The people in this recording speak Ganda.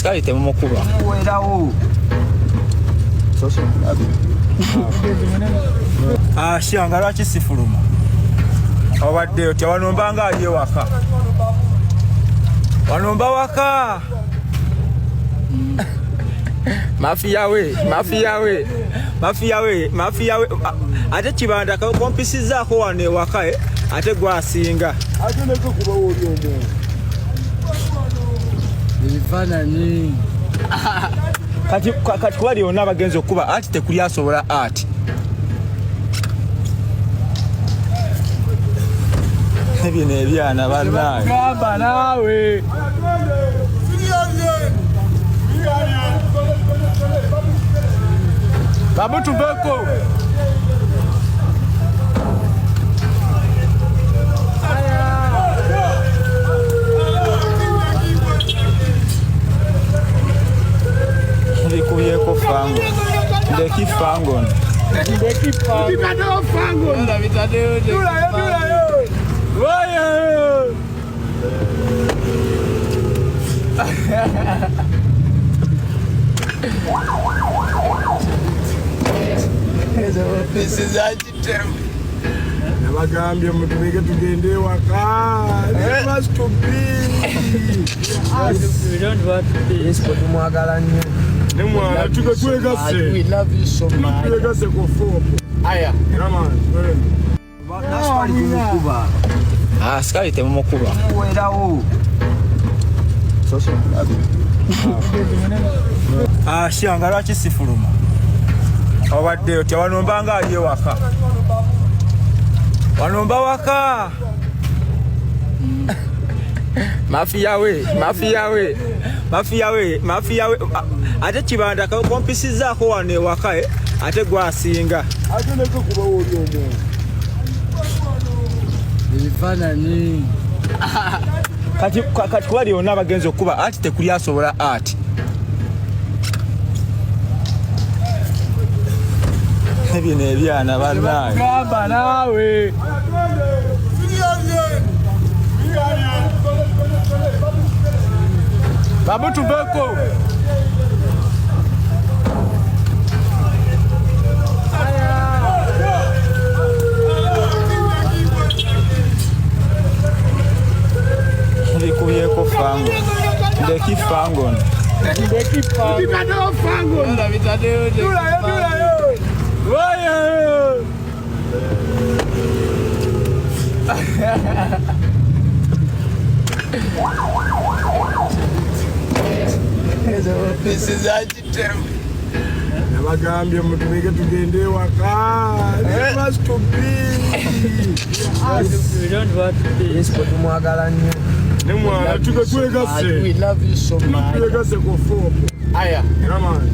Asikali temumukuba. Werawo. Shanga lwaki sifuluma? Obaddeyo tewanombanga ali ewaka. Wanomba waka. Mafia we. Ate kibanda kompisizaako wano ewaka ate gwasinga. Ate neko kuba woli omu. Ebifaananyi. Kati kuba lyonna bagenza okuba ati tekuli asobola ati. Bino ebyana bannange. Gamba naawe. Babutu beko. Ndikuyeko fango. Ndeki fango. Ndibadde fango. Dulayo. Waya! This is agitemu. Nabagambye mutuleke tugende ewaka. It must to be. We don't want to be. Yes, but mwagala nnyo. Nemwana tukwegase. We love you so much. Tukwegase ko fopo. Aya. Come on. Nasikali kumukuba. Asikali temumukuba. Werawo. Shanga lwaki sifuluma? Obaddeyo tewanombanga ali ewaka. Wanomba waka. Mafia we. Ate kibanda kompisizaako wano ewaka ate gwasinga. Ate neko kuba woli omu. Ebifaananyi. Kati kuba lyonna bagenza okuba ati tekuli asobola ati. Bino ebyana bannange. Gamba naawe. Babutu beko. Ndikuyeko fango. Ndeki fango. Ndibadde fango. Dulayo. Waya! This is agitemu. Nabagambye mutuleke tugende ewaka. It must to be. We don't want to be. Yes, but mwagala nnyo. Nemwana tukwegase. We love you so much. Tukwegase ko fopo. Aya. Come on.